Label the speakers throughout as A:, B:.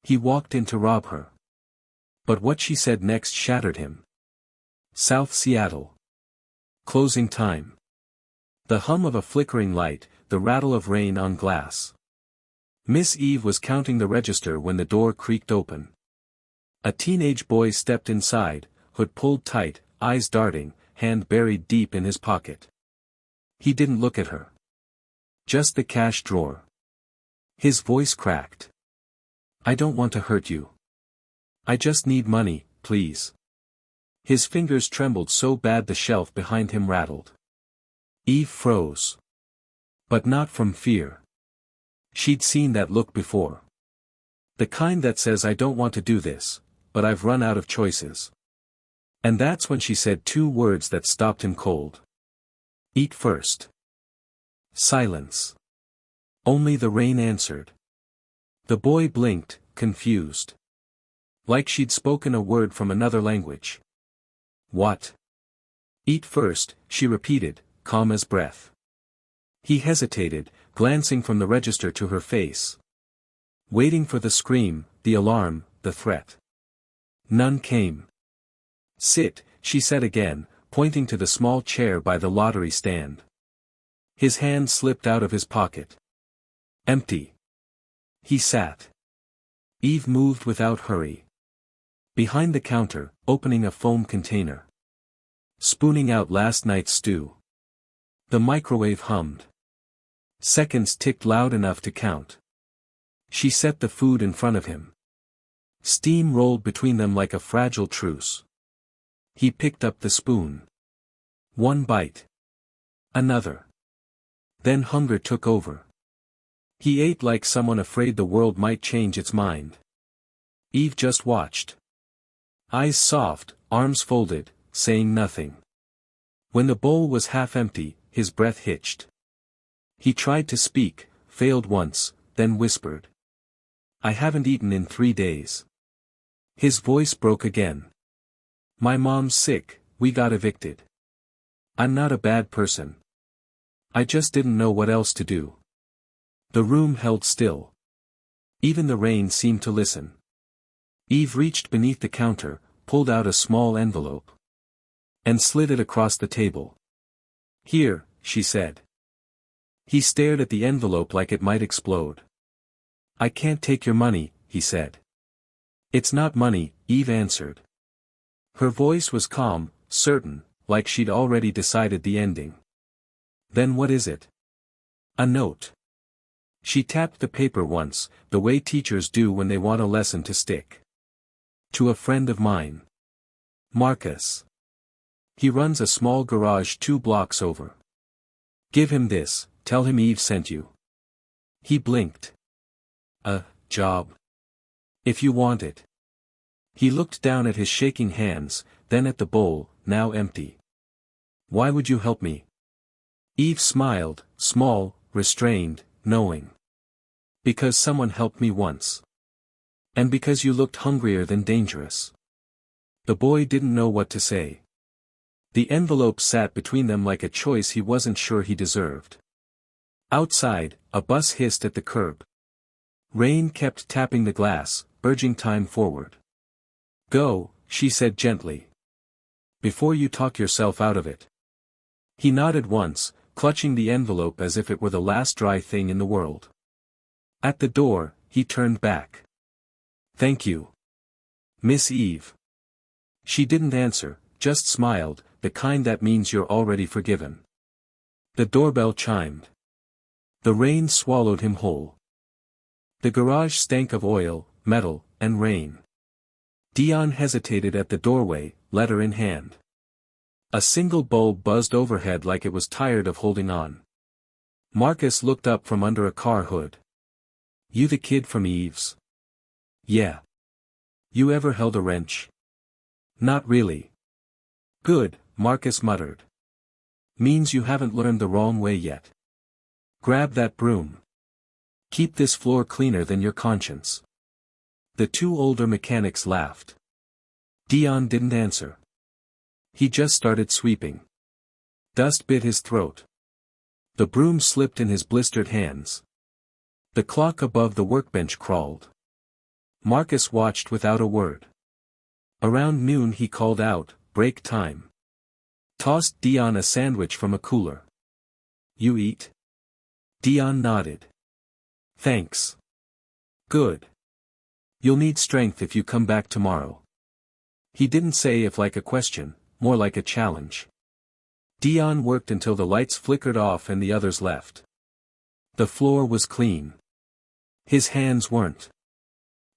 A: He walked in to rob her. But what she said next shattered him. South Seattle. Closing time. The hum of a flickering light, the rattle of rain on glass. Miss Eve was counting the register when the door creaked open. A teenage boy stepped inside, hood pulled tight, eyes darting, hand buried deep in his pocket. He didn't look at her. Just the cash drawer. His voice cracked. "I don't want to hurt you. I just need money, please." His fingers trembled so bad the shelf behind him rattled. Eve froze. But not from fear. She'd seen that look before. The kind that says I don't want to do this, but I've run out of choices. And that's when she said two words that stopped him cold. "Eat first." Silence. Only the rain answered. The boy blinked, confused. Like she'd spoken a word from another language. "What?" "Eat first," she repeated, calm as breath. He hesitated, glancing from the register to her face. Waiting for the scream, the alarm, the threat. None came. "Sit," she said again, pointing to the small chair by the lottery stand. His hand slipped out of his pocket. Empty. He sat. Eve moved without hurry. Behind the counter, opening a foam container. Spooning out last night's stew. The microwave hummed. Seconds ticked loud enough to count. She set the food in front of him. Steam rolled between them like a fragile truce. He picked up the spoon. One bite. Another. Then hunger took over. He ate like someone afraid the world might change its mind. Eve just watched. Eyes soft, arms folded, saying nothing. When the bowl was half empty, his breath hitched. He tried to speak, failed once, then whispered. "I haven't eaten in 3 days." His voice broke again. "My mom's sick, we got evicted. I'm not a bad person. I just didn't know what else to do." The room held still. Even the rain seemed to listen. Eve reached beneath the counter, pulled out a small envelope. And slid it across the table. "Here," she said. He stared at the envelope like it might explode. "I can't take your money," he said. "It's not money," Eve answered. Her voice was calm, certain, like she'd already decided the ending. "Then what is it?" "A note." She tapped the paper once, the way teachers do when they want a lesson to stick. "To a friend of mine. Marcus. He runs a small garage 2 blocks over. Give him this, tell him Eve sent you." He blinked. "A job. If you want it." He looked down at his shaking hands, then at the bowl, now empty. "Why would you help me?" Eve smiled, small, restrained, knowing. "Because someone helped me once. And because you looked hungrier than dangerous." The boy didn't know what to say. The envelope sat between them like a choice he wasn't sure he deserved. Outside, a bus hissed at the curb. Rain kept tapping the glass, urging time forward. "Go," she said gently. "Before you talk yourself out of it." He nodded once, clutching the envelope as if it were the last dry thing in the world. At the door, he turned back. "Thank you. Miss Eve." She didn't answer, just smiled, the kind that means you're already forgiven. The doorbell chimed. The rain swallowed him whole. The garage stank of oil, metal, and rain. Dion hesitated at the doorway, letter in hand. A single bulb buzzed overhead like it was tired of holding on. Marcus looked up from under a car hood. "You the kid from Eve's?" "Yeah. You ever held a wrench?" "Not really." "Good," Marcus muttered. "Means you haven't learned the wrong way yet. Grab that broom. Keep this floor cleaner than your conscience." The two older mechanics laughed. Dion didn't answer. He just started sweeping. Dust bit his throat. The broom slipped in his blistered hands. The clock above the workbench crawled. Marcus watched without a word. Around noon he called out, "Break time." Tossed Dion a sandwich from a cooler. "You eat?" Dion nodded. "Thanks. Good. You'll need strength if you come back tomorrow." He didn't say if like a question, more like a challenge. Dion worked until the lights flickered off and the others left. The floor was clean. His hands weren't.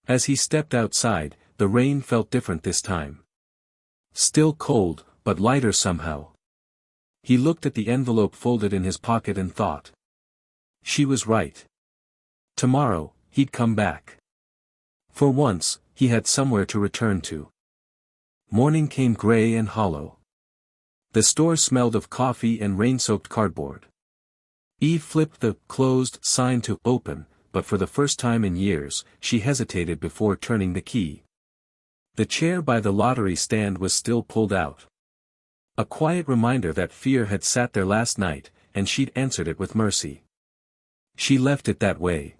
A: As he stepped outside, the rain felt different this time. Still cold, but lighter somehow. He looked at the envelope folded in his pocket and thought. She was right. Tomorrow, he'd come back. For once, he had somewhere to return to. Morning came gray and hollow. The store smelled of coffee and rain-soaked cardboard. Eve flipped the "closed" sign to "open," but for the first time in years, she hesitated before turning the key. The chair by the lottery stand was still pulled out. A quiet reminder that fear had sat there last night, and she'd answered it with mercy. She left it that way.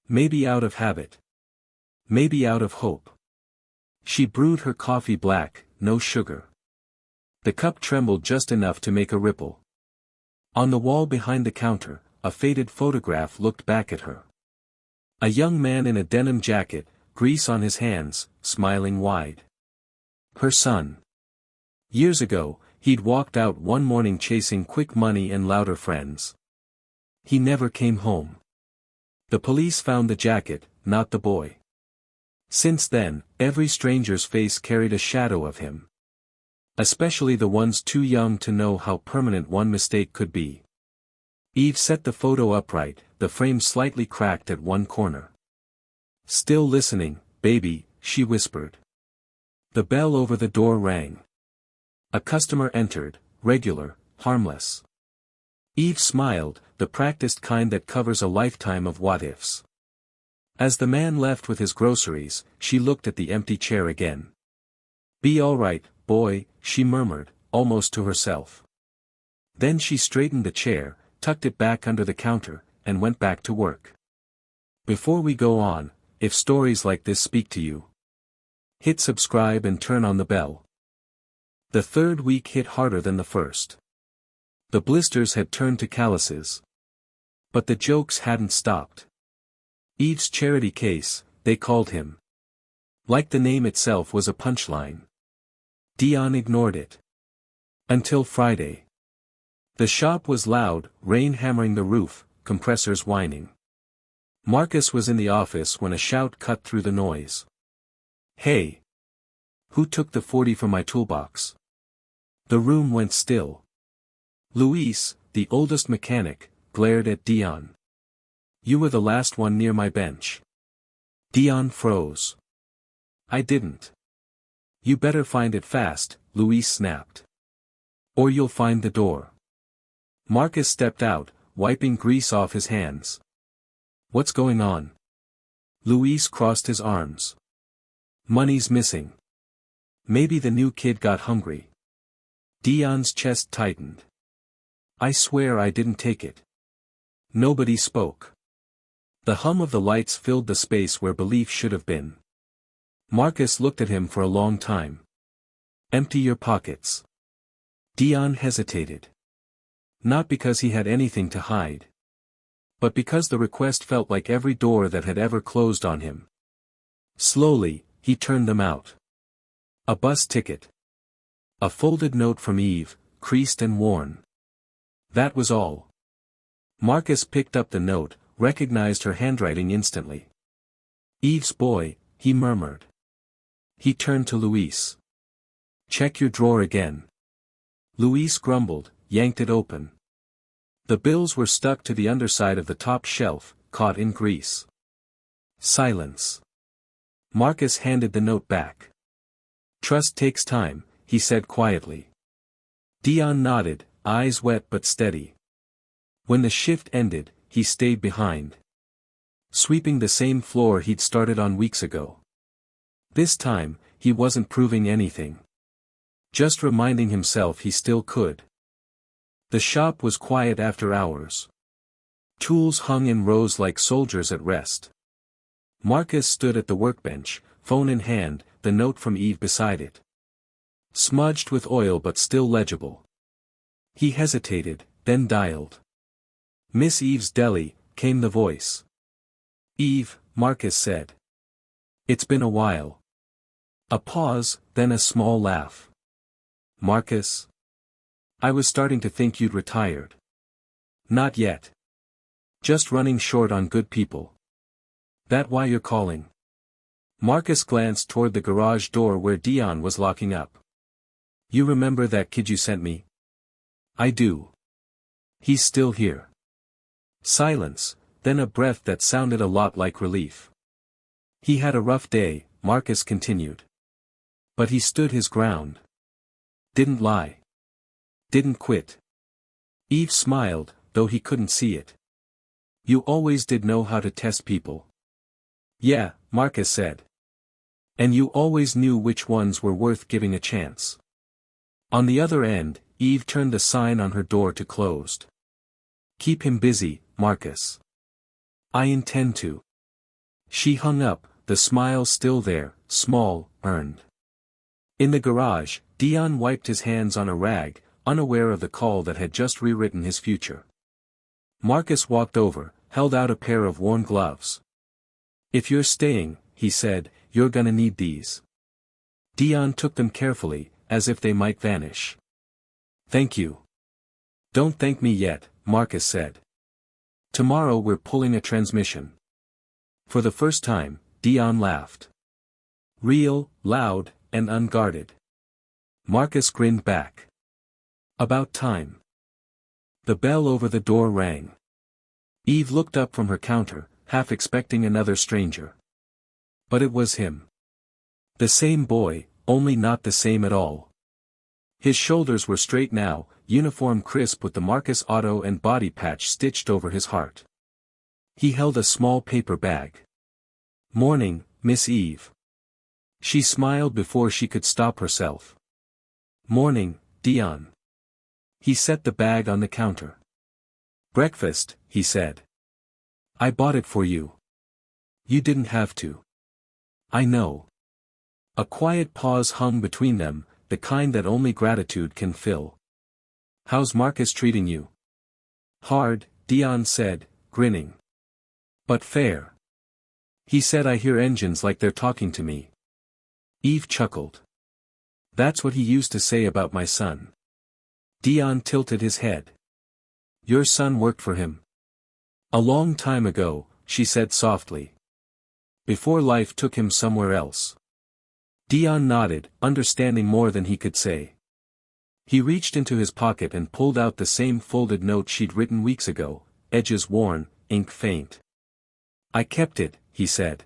A: Maybe out of habit. Maybe out of hope. She brewed her coffee black, no sugar. The cup trembled just enough to make a ripple. On the wall behind the counter, a faded photograph looked back at her. A young man in a denim jacket, grease on his hands, smiling wide. Her son. Years ago, he'd walked out one morning chasing quick money and louder friends. He never came home. The police found the jacket, not the boy. Since then, every stranger's face carried a shadow of him. Especially the ones too young to know how permanent one mistake could be. Eve set the photo upright, the frame slightly cracked at one corner. "Still listening, baby," she whispered. The bell over the door rang. A customer entered, regular, harmless. Eve smiled, the practiced kind that covers a lifetime of what-ifs. As the man left with his groceries, she looked at the empty chair again. "Be all right, boy," she murmured, almost to herself. Then she straightened the chair, tucked it back under the counter, and went back to work. Before we go on, if stories like this speak to you, hit subscribe and turn on the bell. The third week hit harder than the first. The blisters had turned to calluses. But the jokes hadn't stopped. Eve's charity case, they called him. Like the name itself was a punchline. Dion ignored it. Until Friday. The shop was loud, rain hammering the roof, compressors whining. Marcus was in the office when a shout cut through the noise. "Hey! Who took the 40 from my toolbox?" The room went still. Luis, the oldest mechanic, glared at Dion. "You were the last one near my bench." Dion froze. "I didn't." "You better find it fast," Luis snapped. "Or you'll find the door." Marcus stepped out, wiping grease off his hands. "What's going on?" Luis crossed his arms. "Money's missing. Maybe the new kid got hungry." Dion's chest tightened. "I swear I didn't take it." Nobody spoke. The hum of the lights filled the space where belief should have been. Marcus looked at him for a long time. "Empty your pockets." Dion hesitated. Not because he had anything to hide. But because the request felt like every door that had ever closed on him. Slowly, he turned them out. A bus ticket. A folded note from Eve, creased and worn. That was all. Marcus picked up the note, recognized her handwriting instantly. "Eve's boy," he murmured. He turned to Luis. "Check your drawer again." Luis grumbled, yanked it open. The bills were stuck to the underside of the top shelf, caught in grease. Silence. Marcus handed the note back. "Trust takes time," he said quietly. Dion nodded, eyes wet but steady. When the shift ended, he stayed behind. Sweeping the same floor he'd started on weeks ago. This time, he wasn't proving anything. Just reminding himself he still could. The shop was quiet after hours. Tools hung in rows like soldiers at rest. Marcus stood at the workbench, phone in hand, the note from Eve beside it. Smudged with oil but still legible. He hesitated, then dialed. "Miss Eve's Deli," came the voice. "Eve," Marcus said. "It's been a while." A pause, then a small laugh. "Marcus? I was starting to think you'd retired." "Not yet. Just running short on good people." "That why you're calling?" Marcus glanced toward the garage door where Dion was locking up. "You remember that kid you sent me?" "I do. He's still here." Silence, then a breath that sounded a lot like relief. "He had a rough day," Marcus continued. "But he stood his ground. Didn't lie. Didn't quit." Eve smiled, though he couldn't see it. "You always did know how to test people." "Yeah," Marcus said. "And you always knew which ones were worth giving a chance." On the other end, Eve turned the sign on her door to closed. "Keep him busy, Marcus." "I intend to." She hung up, the smile still there, small, earned. In the garage, Dion wiped his hands on a rag, unaware of the call that had just rewritten his future. Marcus walked over, held out a pair of worn gloves. "If you're staying," he said, "you're gonna need these." Dion took them carefully, as if they might vanish. "Thank you." "Don't thank me yet," Marcus said. "Tomorrow we're pulling a transmission." For the first time, Dion laughed. Real, loud, and unguarded. Marcus grinned back. "About time." The bell over the door rang. Eve looked up from her counter, half expecting another stranger. But it was him. The same boy, only not the same at all. His shoulders were straight now, uniform crisp with the Marcus auto and body patch stitched over his heart. He held a small paper bag. "Morning, Miss Eve." She smiled before she could stop herself. "Morning, Dion." He set the bag on the counter. "Breakfast," he said. "I bought it for you." "You didn't have to." "I know." A quiet pause hung between them, the kind that only gratitude can fill. "How's Marcus treating you?" "Hard," Dion said, grinning. "But fair. He said I hear engines like they're talking to me." Eve chuckled. "That's what he used to say about my son." Dion tilted his head. "Your son worked for him?" "A long time ago," she said softly. "Before life took him somewhere else." Dion nodded, understanding more than he could say. He reached into his pocket and pulled out the same folded note she'd written weeks ago, edges worn, ink faint. "I kept it," he said.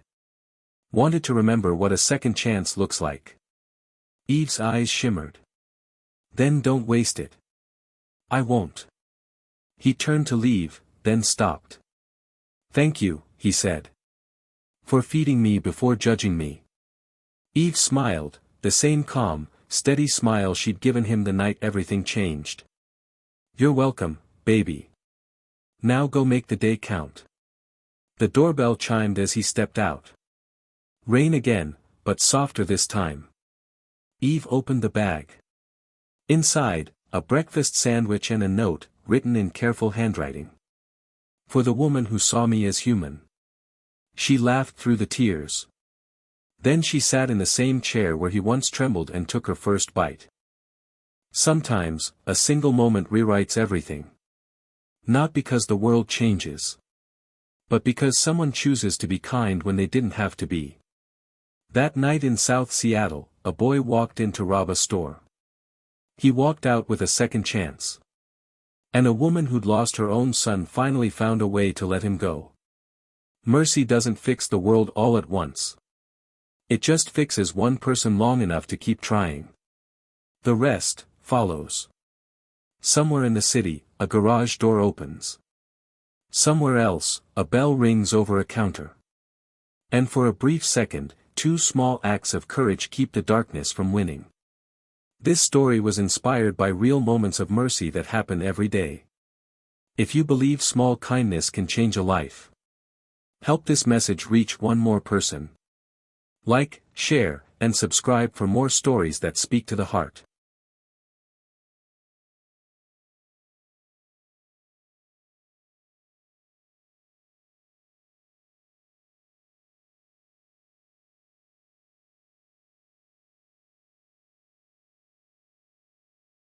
A: "Wanted to remember what a second chance looks like." Eve's eyes shimmered. "Then don't waste it." "I won't." He turned to leave, then stopped. "Thank you," he said. "For feeding me before judging me." Eve smiled, the same calm, steady smile she'd given him the night everything changed. "You're welcome, baby. Now go make the day count." The doorbell chimed as he stepped out. Rain again, but softer this time. Eve opened the bag. Inside, a breakfast sandwich and a note, written in careful handwriting. "For the woman who saw me as human." She laughed through the tears. Then she sat in the same chair where he once trembled and took her first bite. Sometimes, a single moment rewrites everything. Not because the world changes, but because someone chooses to be kind when they didn't have to be. That night in South Seattle, a boy walked in to rob a store. He walked out with a second chance. And a woman who'd lost her own son finally found a way to let him go. Mercy doesn't fix the world all at once. It just fixes one person long enough to keep trying. The rest follows. Somewhere in the city, a garage door opens. Somewhere else, a bell rings over a counter. And for a brief second, two small acts of courage keep the darkness from winning. This story was inspired by real moments of mercy that happen every day. If you believe small kindness can change a life, Help this message reach one more person. Like, share, and subscribe for more stories that speak to the heart.